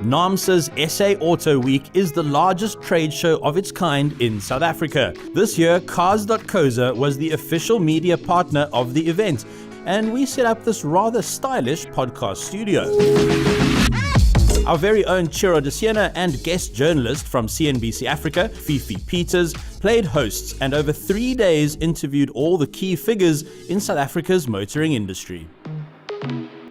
Naamsa's SA Auto Week is the largest trade show of its kind in South Africa. This year, Cars.co.za was the official media partner of the event, and we set up this rather stylish podcast studio. Our very own Ciro De Siena and guest journalist from CNBC Africa, Fifi Peters, played hosts and over 3 days interviewed all the key figures in South Africa's motoring industry.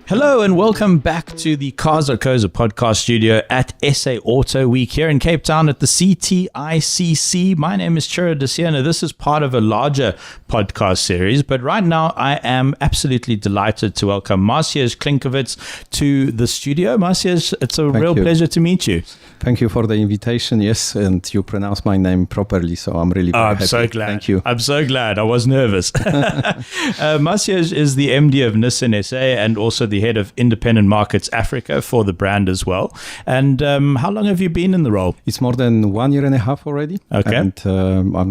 Hello and welcome back to the Cars.co.za podcast studio at SA Auto Week here in Cape Town at the CTICC. My name is Ciro De Siena. This is part of a larger podcast series, but right now I am absolutely delighted to welcome Maciej Klenkiewicz to the studio. Maciej, it's a real pleasure to meet you. Thank you for the invitation. Yes, and you pronounce my name properly, so I'm really very happy. So glad. Thank you. I'm so glad. I was nervous. Maciej is the MD of Nissan SA and also the head of Independent Markets Africa for the brand as well. And how long have you been in the role? It's more than 1 year and a half already. Okay. And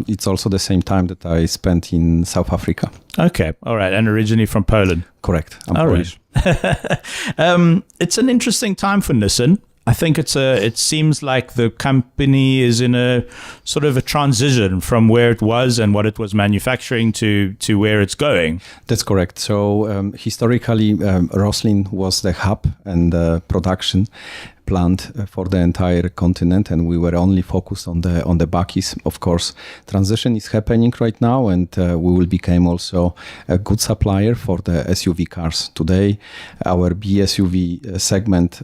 it's also the same time that I spent in South Africa. Okay. All right. And originally from Poland. Correct. I'm Polish. Right. It's an interesting time for Nissan. I think it seems like the company is in a sort of a transition from where it was and what it was manufacturing to where it's going. That's correct. So historically, Roslin was the hub and production plant for the entire continent, and we were only focused on the bakkies. Of course, transition is happening right now, and we will become also a good supplier for the SUV cars. Today, our B SUV segment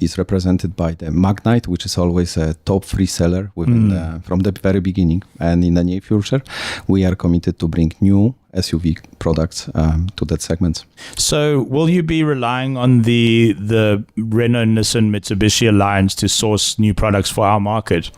is represented by the Magnite, which is always a top 3 seller within from the very beginning. And in the near future, we are committed to bring new SUV products to that segment. So will you be relying on the Renault, Nissan, Mitsubishi alliance to source new products for our market?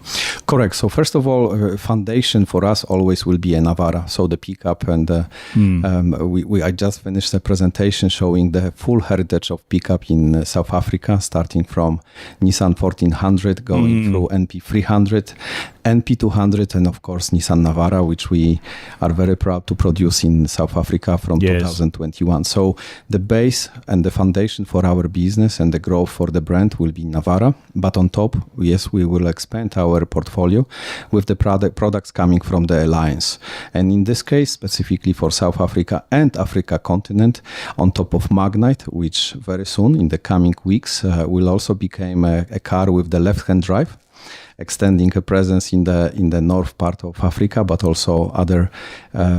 Correct. So first of all, foundation for us always will be a Navara, so the pickup. And I just finished a presentation showing the full heritage of pickup in South Africa, starting from Nissan 1400, going through NP300, NP200, and of course Nissan Navara, which we are very proud to produce in South Africa from 2021. So the base and the foundation for our business and the growth for the brand will be Navara. But on top, yes, we will expand our portfolio with the products coming from the alliance. And in this case, specifically for South Africa and Africa continent, on top of Magnite, which very soon in the coming weeks will also become a car with the left-hand drive, extending a presence in the north part of Africa, but also other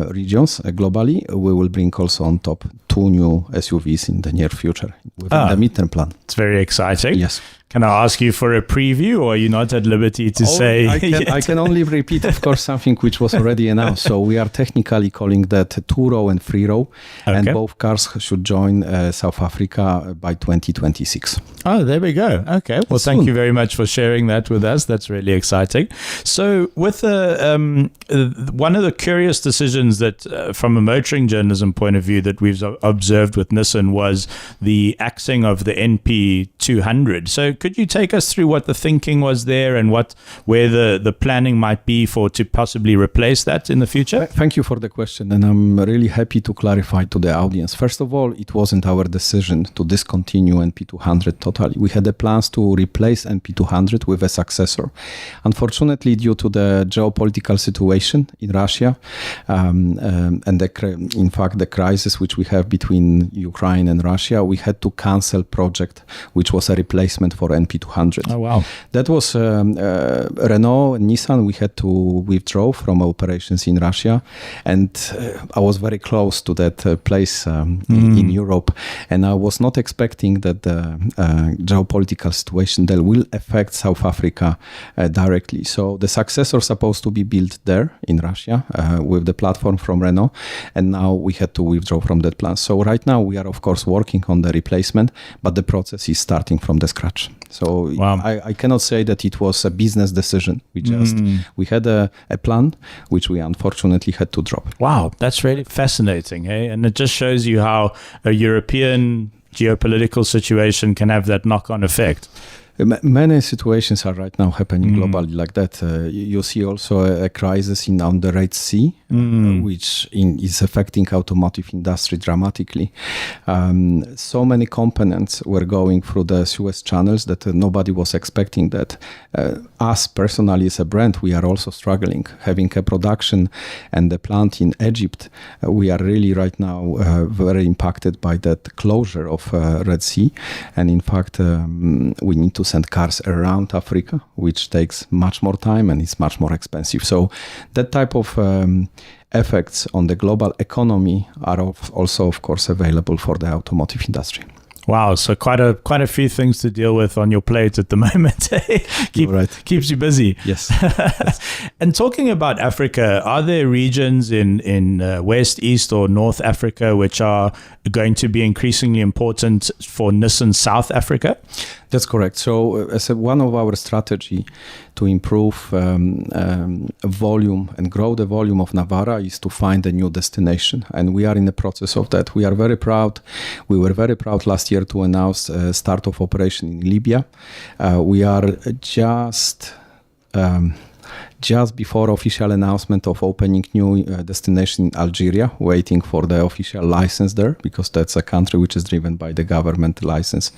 regions globally. We will bring also on top 2 new SUVs in the near future within the midterm plan. It's very exciting. Yes. Can I ask you for a preview, or are you not at liberty to say? I can only repeat, of course, something which was already announced. So we are technically calling that 2-row and 3-row, and both cars should join South Africa by 2026. Oh, there we go. Okay. Well, thank you very much for sharing that with us. That's really exciting. So with one of the curious decisions that from a motoring journalism point of view that we've observed with Nissan was the axing of the NP200. So could you take us through what the thinking was there and where the planning might be to possibly replace that in the future? Thank you for the question, and I'm really happy to clarify to the audience. First of all, it wasn't our decision to discontinue NP200 totally. We had the plans to replace NP200 with a successor. Unfortunately, due to the geopolitical situation in Russia and in fact the crisis which we have between Ukraine and Russia, we had to cancel project which was a replacement for NP200. Oh, wow. That was Renault and Nissan. We had to withdraw from operations in Russia, and I was very close to that place in Europe, and I was not expecting that the geopolitical situation that will affect South Africa directly. So the successor supposed to be built there in Russia with the platform from Renault, and now we had to withdraw from that plan. So right now we are of course working on the replacement, but the process is starting from the scratch. So I cannot say that it was a business decision. We had a plan which we unfortunately had to drop. Wow, that's really fascinating, eh? And it just shows you how a European geopolitical situation can have that knock-on effect. Many situations are right now happening globally like that. You see also a crisis on the Red Sea, which is affecting automotive industry dramatically. So many components were going through the Suez channels that nobody was expecting that. Us personally as a brand, we are also struggling. Having a production and a plant in Egypt, we are really right now very impacted by that closure of Red Sea. And in fact, we need to send cars around Africa, which takes much more time and is much more expensive. So that type of effects on the global economy are also, of course, available for the automotive industry. Wow, so quite a few things to deal with on your plate at the moment. Keeps you busy. Yes. And talking about Africa, are there regions in West, East, or North Africa which are going to be increasingly important for Nissan South Africa? That's correct. So as one of our strategy to improve volume and grow the volume of Navara is to find a new destination. And we are in the process of that. We are very proud. We were very proud last year to announce start of operation in Libya. We are just before official announcement of opening new destination in Algeria, waiting for the official license there, because that's a country which is driven by the government license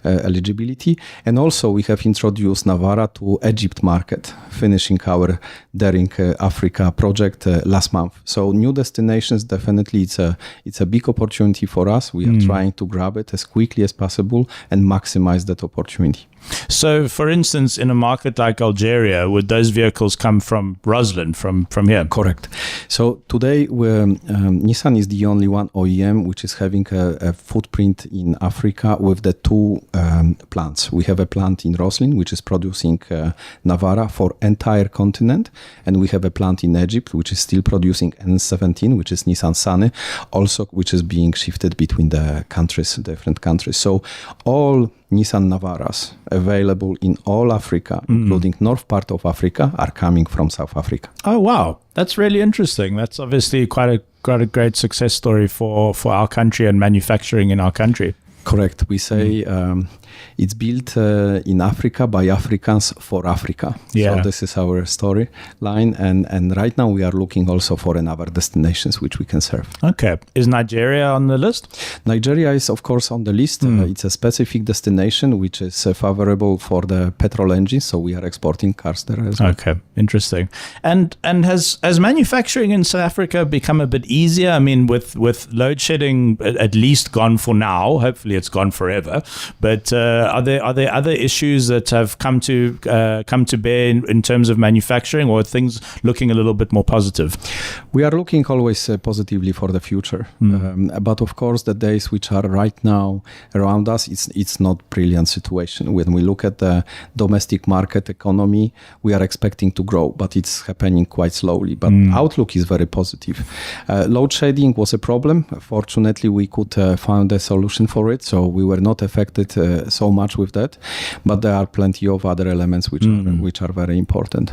eligibility. And also we have introduced Navara to Egypt market, finishing our Daring Africa project last month. So new destinations, definitely it's a big opportunity for us. We are trying to grab it as quickly as possible and maximize that opportunity. So, for instance, in a market like Algeria, would those vehicles come from Roslyn, from here? Correct. So today, Nissan is the only one OEM which is having a footprint in Africa with the two plants. We have a plant in Roslyn, which is producing Navara for entire continent, and we have a plant in Egypt, which is still producing N17, which is Nissan Sane, also which is being shifted between the countries, different countries. So all Nissan Navaras available in all Africa, including north part of Africa, are coming from South Africa. Oh, wow. That's really interesting. That's obviously quite a great success story for our country and manufacturing in our country. Correct. We say it's built in Africa by Africans for Africa. Yeah. So this is our storyline. And right now we are looking also for another destinations which we can serve. Okay. Is Nigeria on the list? Nigeria is, of course, on the list. It's a specific destination which is favorable for the petrol engines. So we are exporting cars there as well. Okay. Interesting. And has manufacturing in South Africa become a bit easier? I mean, with load shedding at least gone for now, hopefully it's gone forever. But are there other issues that have come to bear in terms of manufacturing, or are things looking a little bit more positive? We are looking always positively for the future. But of course, the days which are right now around us, it's not brilliant situation. When we look at the domestic market economy, we are expecting to grow, but it's happening quite slowly. But outlook is very positive. Load shedding was a problem. Fortunately, we could find a solution for it. So we were not affected so much with that, but there are plenty of other elements which are very important.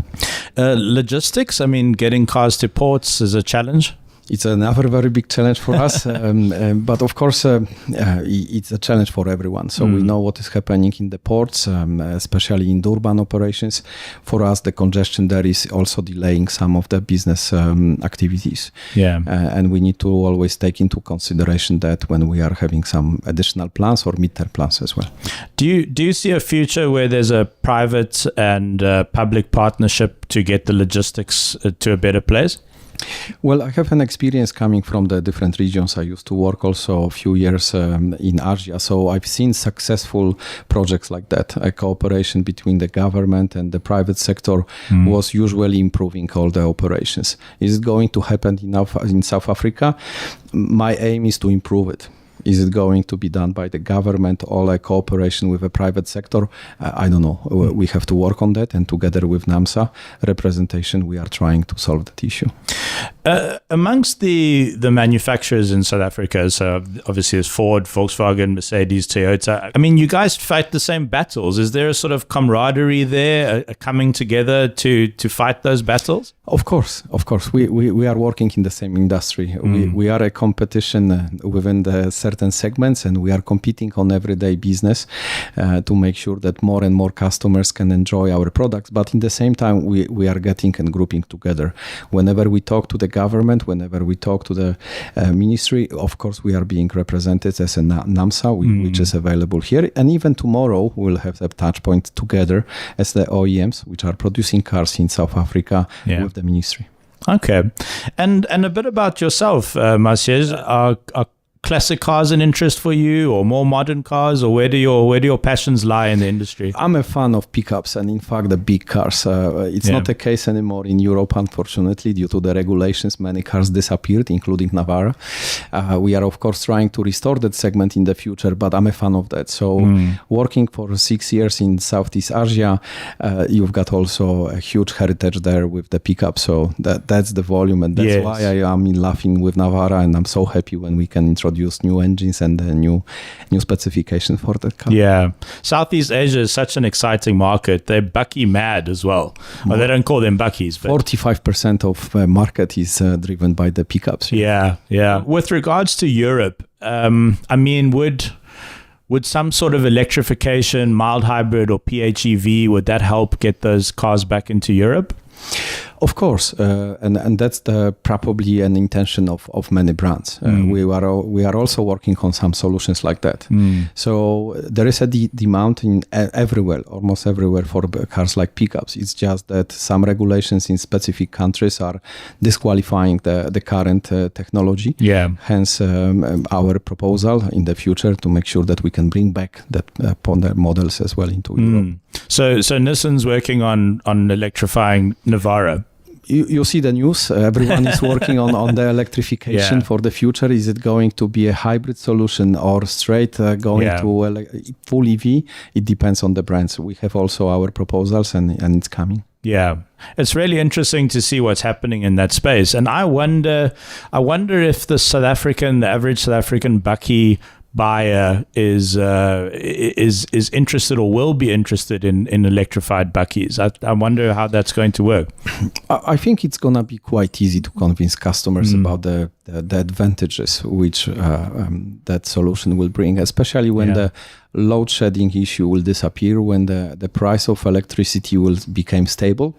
Logistics, I mean, getting cars to ports is a challenge. It's another very big challenge for us, but of course it's a challenge for everyone. So we know what is happening in the ports, especially in the urban operations. For us, the congestion there is also delaying some of the business activities. Yeah, and we need to always take into consideration that when we are having some additional plans or midterm plans as well. Do you see a future where there's a private and public partnership to get the logistics to a better place? Well, I have an experience coming from the different regions. I used to work also a few years in Asia. So I've seen successful projects like that. A cooperation between the government and the private sector was usually improving all the operations. Is it going to happen in South Africa? My aim is to improve it. Is it going to be done by the government or a cooperation with a private sector? I don't know. We have to work on that, and together with Naamsa representation, we are trying to solve that issue. Amongst the manufacturers in South Africa, so obviously there's Ford, Volkswagen, Mercedes, Toyota. I mean, you guys fight the same battles. Is there a sort of camaraderie there, a coming together to fight those battles? Of course. We are working in the same industry. We are a competition within the certain segments, and we are competing on everyday business to make sure that more and more customers can enjoy our products. But in the same time, we are getting and grouping together. Whenever we talk to the government, whenever we talk to the ministry, of course, we are being represented as a Naamsa, which is available here. And even tomorrow, we'll have a touch point together as the OEMs, which are producing cars in South Africa with the ministry. Okay. And a bit about yourself, Maciej. Are classic cars an interest for you, or more modern cars, or where do your passions lie in the industry? I'm a fan of pickups and in fact the big cars. It's not the case anymore in Europe, unfortunately, due to the regulations. Many cars disappeared, including Navara. We are of course trying to restore that segment in the future, but I'm a fan of that. So working for 6 years in Southeast Asia, you've got also a huge heritage there with the pickup. So that's the volume, and that's why I am in laughing with Navara, and I'm so happy when we can introduce new engines and new specifications for the car. Yeah, Southeast Asia is such an exciting market. They're bucky mad as well. Well, they don't call them buckies, but 45% of market is driven by the pickups. Yeah. With regards to Europe, I mean, would some sort of electrification, mild hybrid or PHEV, would that help get those cars back into Europe? Of course, and that's probably an intention of many brands. We are also working on some solutions like that. So there is a demand in almost everywhere for cars like pickups. It's just that some regulations in specific countries are disqualifying the current technology. Yeah. Hence, our proposal in the future to make sure that we can bring back that models as well into Europe. So Nissan's working on electrifying Navara. You see the news. Everyone is working on the electrification for the future. Is it going to be a hybrid solution or straight going to full EV? It depends on the brands. We have also our proposals, and it's coming. Yeah, it's really interesting to see what's happening in that space. And I wonder if the average South African bucky buyer is interested or will be interested in electrified buckies. I wonder how that's going to work. I think it's going to be quite easy to convince customers about the advantages which that solution will bring, especially when the load shedding issue will disappear, when the price of electricity will become stable.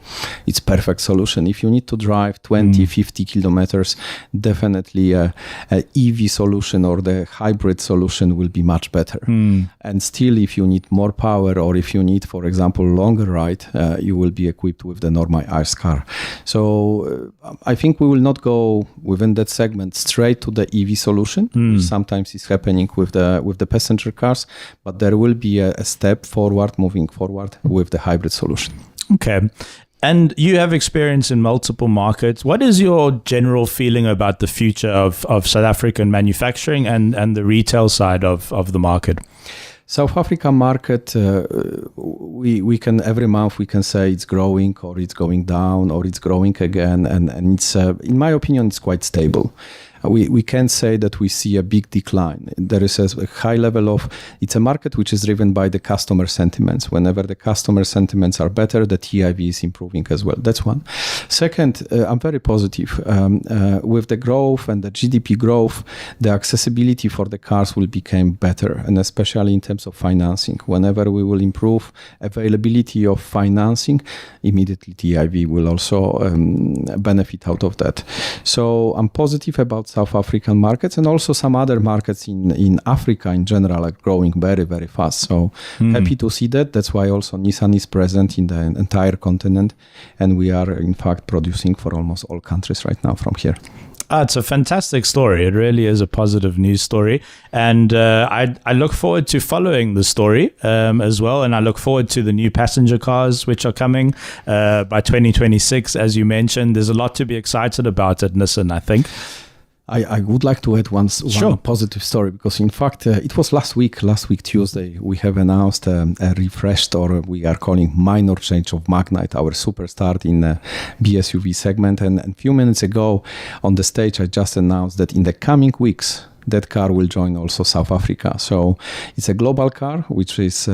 It's perfect solution. If you need to drive 20, 50 kilometers, definitely a EV solution or the hybrid solution will be much better. And still, if you need more power, or if you need, for example, longer ride, you will be equipped with the normal ICE car. So I think we will not go within that segment straight to the EV solution. Sometimes it's happening with the passenger cars, but there will be a step moving forward with the hybrid solution. Okay. And you have experience in multiple markets. What is your general feeling about the future of South African manufacturing and the retail side of the market? South Africa market, we can every month we can say it's growing, or it's going down, or it's growing again, and it's in my opinion it's quite stable. We can't say that we see a big decline. There is a high level of, it's a market which is driven by the customer sentiments. Whenever the customer sentiments are better, the TIV is improving as well. That's one. Second, I'm very positive. With the growth and the GDP growth, the accessibility for the cars will become better, and especially in terms of financing. Whenever we will improve availability of financing, immediately TIV will also benefit out of that. So I'm positive about South African markets, and also some other markets in Africa in general are growing very, very fast. So happy to see that. That's why also Nissan is present in the entire continent, and we are in fact producing for almost all countries right now from here. It's a fantastic story. It really is a positive news story. And I look forward to following the story as well. And I look forward to the new passenger cars which are coming by 2026. As you mentioned, there's a lot to be excited about at Nissan, I think. I would like to add one Sure. positive story, because in fact it was last week Tuesday, we have announced a refreshed, or we are calling minor change of Magnite, our superstar in BSUV segment. And a few minutes ago on the stage, I just announced that in the coming weeks, that car will join also South Africa. So it's a global car, which is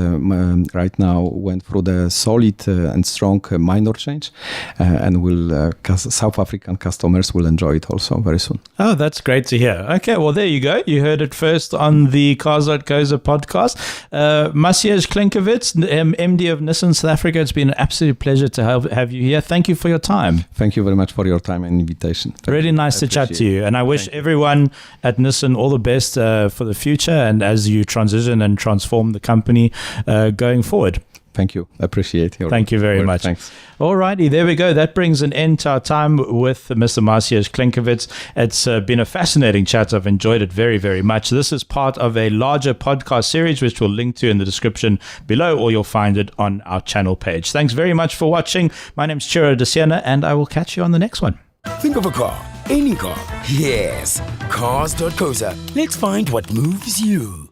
right now went through the solid and strong minor change, and will South African customers will enjoy it also very soon. Oh, that's great to hear. Okay, well, there you go. You heard it first on the Cars.co.za podcast. Maciej Klenkiewicz, MD of Nissan South Africa, it's been an absolute pleasure to have you here. Thank you for your time. Thank you very much for your time and invitation. Really nice to chat to you. And I wish everyone at Nissan all the best for the future, and as you transition and transform the company going forward. Thank you. Appreciate your Thank you very work. much. Thanks. All righty, there we go. That brings an end to our time with Mr. Maciej Klenkiewicz. It's been a fascinating chat. I've enjoyed it very, very much. This is part of a larger podcast series, which we'll link to in the description below, or you'll find it on our channel page. Thanks very much for watching. My name's Ciro De Siena, and I will catch you on the next one. Think of a car, any car. Yes, Cars.co.za. Let's find what moves you.